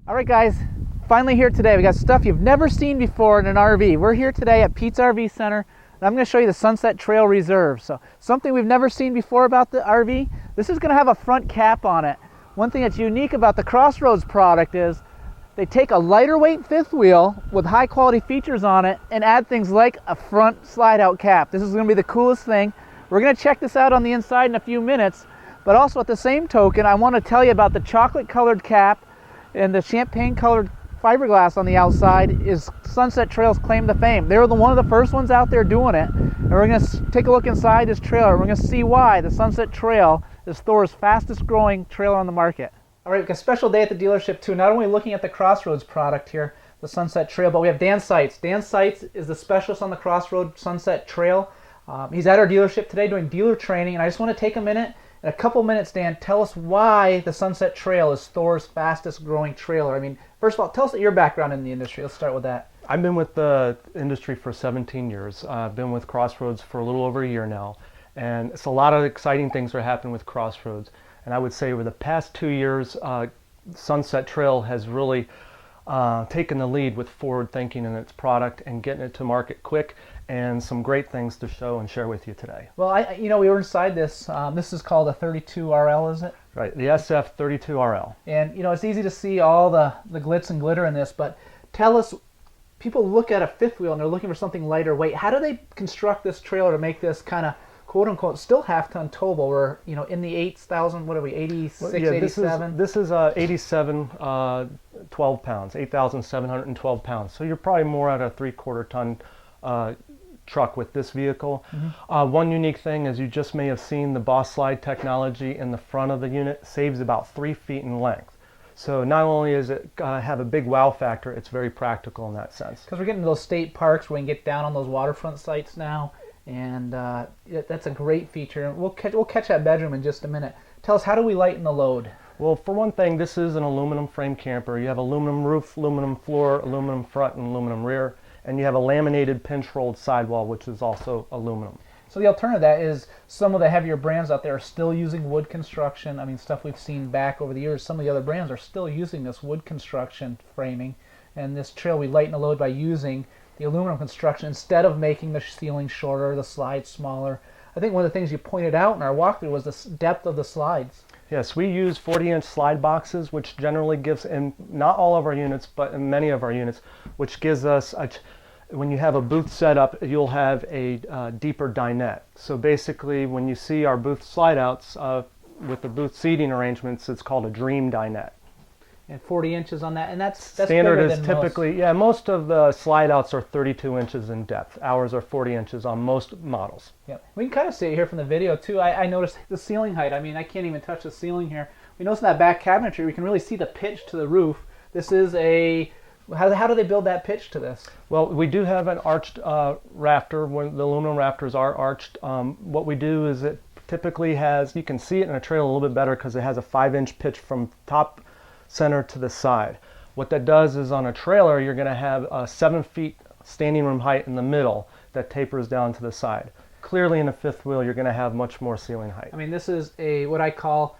All right, guys, finally here today. We got stuff you've never seen before in an RV. We're here today at Pete's RV Center, and I'm going to show you the Sunset Trail Reserve. So something we've never seen before about the RV. This is going to have a front cap on it. One thing that's unique about the Crossroads product is they take a lighter weight fifth wheel with high quality features on it and add things like a front slide out cap. This is going to be the coolest thing. We're going to check this out on the inside in a few minutes, but also at the same token, I want to tell you about the chocolate colored cap and the champagne colored fiberglass on the outside is Sunset Trail's claim to fame. They were one of the first ones out there doing it. And we're going to take a look inside this trailer. We're going to see why the Sunset Trail is Thor's fastest growing trailer on the market. All right, we've got a special day at the dealership too. Not only looking at the Crossroads product here, the Sunset Trail, but we have Dan Seitz. Dan Seitz is the specialist on the Crossroads Sunset Trail. He's at our dealership today doing dealer training, and I just want to take a minute. In a couple minutes, Dan, tell us why the Sunset Trail is Thor's fastest growing trailer. I mean, first of all, tell us your background in the industry. Let's start with that. I've been with the industry for 17 years. I've been with Crossroads for a little over a year now. And it's a lot of exciting things are happening with Crossroads. And I would say over the past 2 years, Sunset Trail has really taken the lead with forward thinking in its product and getting it to market quick, and some great things to show and share with you today. Well, we were inside this. This is called a 32RL, is it? Right, the SF32RL. And it's easy to see all the glitz and glitter in this, but tell us, people look at a fifth wheel and they're looking for something lighter weight. How do they construct this trailer to make this kind of quote unquote still half-ton towable? We're in the 8,000, what are we, 86, well, yeah, 87? This is 87, 12 pounds, 8,712 pounds. So you're probably more at a 3/4 ton truck with this vehicle. Mm-hmm. One unique thing is you just may have seen the Boss Slide technology in the front of the unit saves about 3 feet in length. So not only does it have a big wow factor, it's very practical in that sense. Because we're getting to those state parks where we can get down on those waterfront sites now, and that's a great feature. We'll catch that bedroom in just a minute. Tell us, how do we lighten the load? Well, for one thing, this is an aluminum frame camper. You have aluminum roof, aluminum floor, aluminum front, and aluminum rear. And you have a laminated pinch-rolled sidewall, which is also aluminum. So the alternative to that is some of the heavier brands out there are still using wood construction. I mean, stuff we've seen back over the years. Some of the other brands are still using this wood construction framing. And this trail, we lighten the load by using the aluminum construction instead of making the ceiling shorter, the slides smaller. I think one of the things you pointed out in our walkthrough was the depth of the slides. Yes, we use 40-inch slide boxes, which generally gives, in not all of our units, but in many of our units, which gives us, when you have a booth setup, you'll have a deeper dinette. So basically, when you see our booth slide outs with the booth seating arrangements, it's called a dream dinette. And 40 inches on that, and that's standard bigger is than typically most. Yeah, most of the slide outs are 32 inches in depth. Ours are 40 inches on most models. Yeah, we can kind of see it here from the video too. I noticed the ceiling height. I mean, I can't even touch the ceiling here. We notice in that back cabinetry we can really see the pitch to the roof. This is a how do they build that pitch to this? Well, we do have an arched rafter. When the aluminum rafters are arched, what we do is it typically has, you can see it in a trailer a little bit better because it has a 5-inch pitch from top center to the side. What that does is on a trailer you're going to have a 7 feet standing room height in the middle that tapers down to the side. Clearly in a fifth wheel you're going to have much more ceiling height. I mean, this is what I call,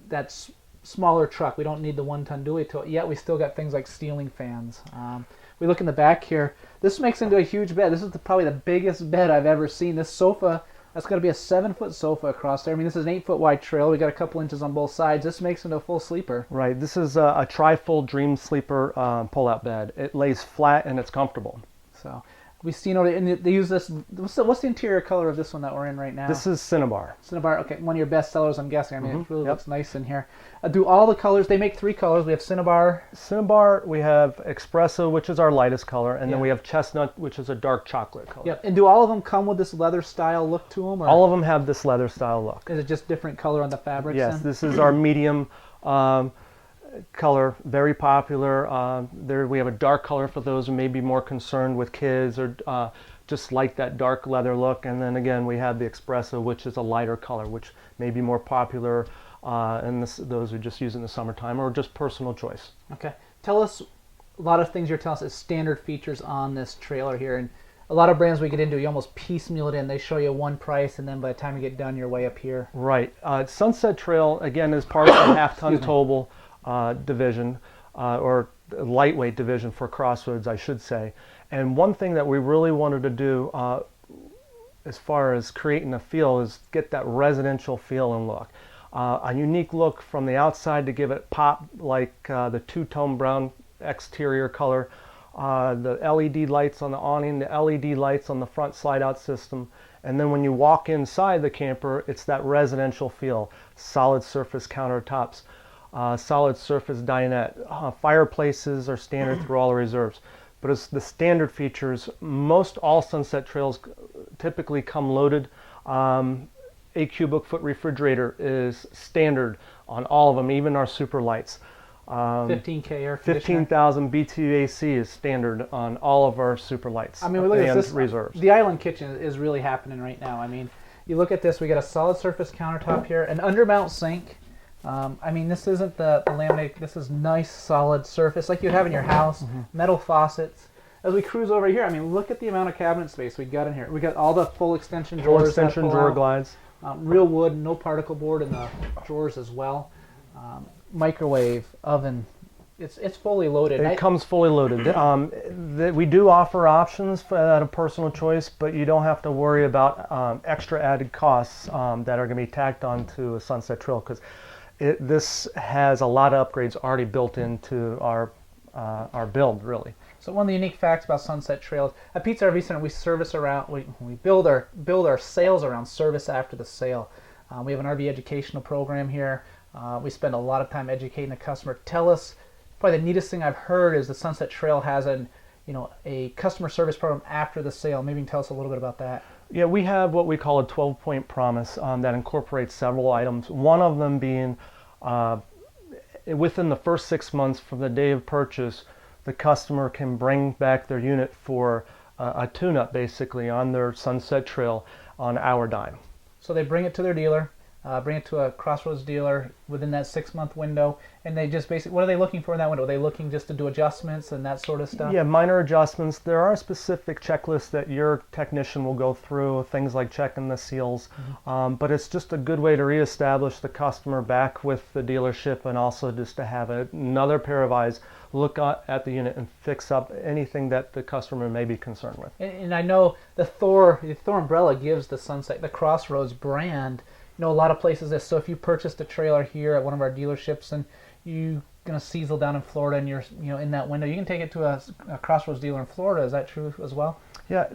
that's smaller truck. We don't need the 1-ton dually tow, yet we still got things like ceiling fans. We look in the back here. This makes into a huge bed. This is probably the biggest bed I've ever seen. This sofa, that's going to be a 7-foot sofa across there. I mean, this is an 8-foot wide trailer. We got a couple inches on both sides. This makes into a full sleeper. Right. This is a tri-fold dream sleeper pull-out bed. It lays flat and it's comfortable. So we've seen, and they use this. What's the interior color of this one that we're in right now? This is Cinnabar. Cinnabar, okay, one of your best sellers, I'm guessing. I mean, it really looks nice in here. Do all the colors, they make 3 colors. We have Cinnabar. Cinnabar, we have Espresso, which is our lightest color, and then we have Chestnut, which is a dark chocolate color. Yep. And do all of them come with this leather style look to them? Or all of them have this leather style look. Is it just different color on the fabrics? Yes, then? This is our medium color, very popular. We have a dark color for those who may be more concerned with kids or just like that dark leather look. And then again, we have the Espresso, which is a lighter color, which may be more popular and those who just use it in the summertime or just personal choice. Okay. Tell us a lot of things you're telling us as standard features on this trailer here. And a lot of brands we get into, you almost piecemeal it in. They show you one price, and then by the time you get done, you're way up here. Right. Sunset Trail, again, is part of the half-ton towable division. or lightweight division for Crossroads, I should say. And one thing that we really wanted to do as far as creating a feel is get that residential feel and look. A unique look from the outside to give it pop, like the two-tone brown exterior color, the LED lights on the awning, the LED lights on the front slide-out system, and then when you walk inside the camper, it's that residential feel. Solid surface countertops, solid surface dinette. Fireplaces are standard through all the reserves. But as the standard features, most all Sunset Trails typically come loaded. A cubic foot refrigerator is standard on all of them, even our super lights. 15K air conditioner. 15,000 BTU AC is standard on all of our super lights. I mean, we look at this. Reserves. The island kitchen is really happening right now. I mean, you look at this. We got a solid surface countertop here, an undermount sink. I mean, this isn't the laminate. This is nice, solid surface like you'd have in your house. Metal faucets. As we cruise over here, I mean, look at the amount of cabinet space we got in here. We got all the full extension drawers. Full extension drawer glides. Real wood, no particle board in the drawers as well. Microwave, oven. It's fully loaded. It comes fully loaded. We do offer options at a personal choice, but you don't have to worry about extra added costs that are going to be tacked onto a Sunset Trail, because this has a lot of upgrades already built into our build, really. So one of the unique facts about Sunset Trails at Pete's RV Center, we service around, we build our sales around service after the sale. We have an RV educational program here. We spend a lot of time educating the customer. Tell us, probably the neatest thing I've heard is the Sunset Trail has a customer service program after the sale. Maybe you can tell us a little bit about that. Yeah, we have what we call a 12-point promise that incorporates several items. One of them being within the first 6 months from the day of purchase, the customer can bring back their unit for a tune-up, basically, on their Sunset Trail on our dime. So they bring it to their dealer, bring it to a Crossroads dealer within that 6-month window, and they just basically, what are they looking for in that window? Are they looking just to do adjustments and that sort of stuff? Yeah, minor adjustments. There are specific checklists that your technician will go through, things like checking the seals, but it's just a good way to reestablish the customer back with the dealership, and also just to have another pair of eyes look at the unit and fix up anything that the customer may be concerned with. And I know the Thor umbrella gives the Crossroads brand, a lot of places. So if you purchased a trailer here at one of our dealerships and you're going to Cecil down in Florida and you're in that window, you can take it to a Crossroads dealer in Florida. Is that true as well? Yeah,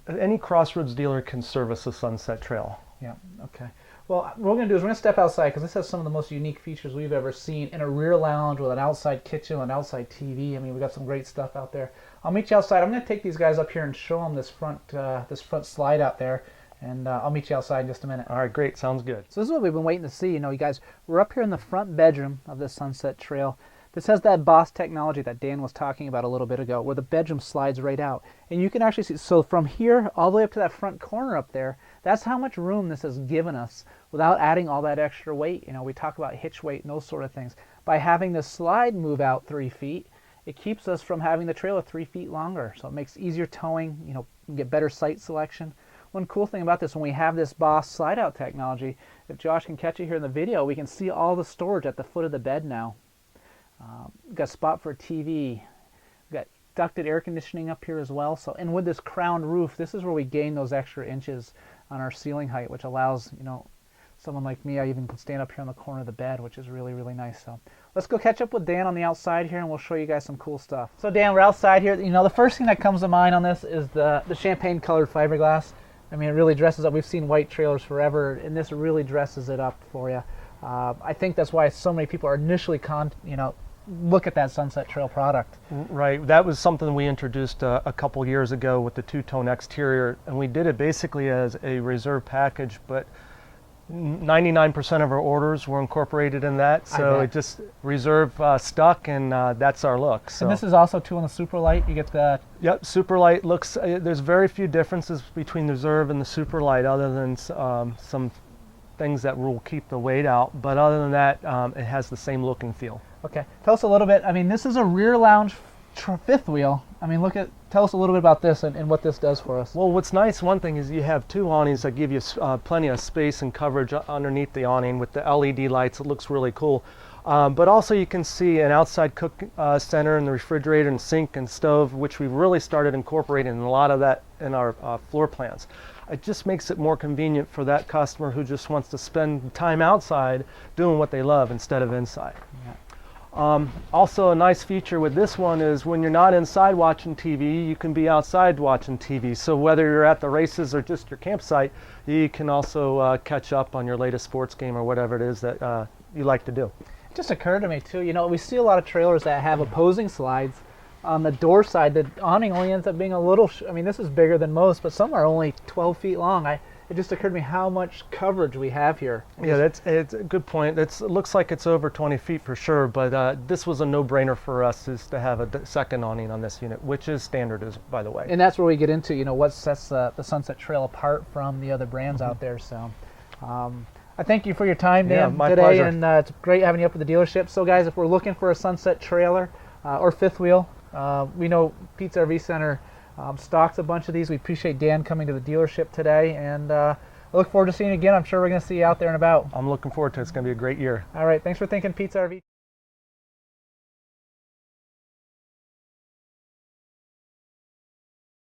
any Crossroads dealer can service a Sunset Trail. Yeah, okay. Well, what we're going to do is we're going to step outside, because this has some of the most unique features we've ever seen in a rear lounge with an outside kitchen, an outside TV. I mean, we've got some great stuff out there. I'll meet you outside. I'm going to take these guys up here and show them this front slide out there, and I'll meet you outside in just a minute. All right, great. Sounds good. So this is what we've been waiting to see. You guys, we're up here in the front bedroom of the Sunset Trail. This has that Boss technology that Dan was talking about a little bit ago, where the bedroom slides right out. And you can actually see, so from here all the way up to that front corner up there, that's how much room this has given us without adding all that extra weight. We talk about hitch weight and those sort of things. By having the slide move out 3 feet, it keeps us from having the trailer 3 feet longer. So it makes easier towing, you can get better site selection. One cool thing about this, when we have this Boss slide out technology, if Josh can catch it here in the video, we can see all the storage at the foot of the bed now. We've got a spot for a TV. We've got ducted air conditioning up here as well. So, and with this crowned roof, this is where we gain those extra inches on our ceiling height, which allows, someone like me, I even can stand up here on the corner of the bed, which is really, really nice. So let's go catch up with Dan on the outside here, and we'll show you guys some cool stuff. So Dan, we're outside here. The first thing that comes to mind on this is the champagne colored fiberglass. I mean, it really dresses up. We've seen white trailers forever, and this really dresses it up for you. I think that's why so many people are initially look at that Sunset Trail product. Right, that was something we introduced a couple years ago with the two-tone exterior, and we did it basically as a reserve package, but 99% of our orders were incorporated in that, so it just reserve stuck, and that's our look. So. And this is also too on the Superlight. You get the Yep, Superlight looks. There's very few differences between the reserve and the Superlight, other than some things that will keep the weight out. But other than that, it has the same look and feel. Okay, tell us a little bit. I mean, this is a rear lounge fifth wheel. I mean, look at tell us a little bit about this and what this does for us. Well, what's nice, one thing is you have two awnings that give you plenty of space and coverage underneath the awning with the LED lights. It looks really cool. But also you can see an outside cook center and the refrigerator and sink and stove, which we've really started incorporating a lot of that in our floor plans. It just makes it more convenient for that customer who just wants to spend time outside doing what they love instead of inside. Yeah. Also a nice feature with this one is when you're not inside watching TV, you can be outside watching TV. So whether you're at the races or just your campsite, you can also catch up on your latest sports game or whatever it is that you like to do. It just occurred to me too, you know, we see a lot of trailers that have opposing slides. On the door side, the awning only ends up being a little, I mean, this is bigger than most, but some are only 12 feet long. It just occurred to me how much coverage we have here. Yeah, it's a good point. It looks like it's over 20 feet for sure, but this was a no-brainer for us is to have a second awning on this unit, which is standard, by the way. And that's where we get into, you know, what sets the Sunset Trail apart from the other brands out there. So I thank you for your time, Dan, my today. pleasure. And it's great having you up at the dealership. So guys, if we're looking for a Sunset trailer or fifth wheel, we know Pete's RV Center stocks a bunch of these. We appreciate Dan coming to the dealership today, and I look forward to seeing you again. I'm sure we're going to see you out there and about. I'm looking forward to it. It's going to be a great year. All right, thanks for thinking Pete's RV.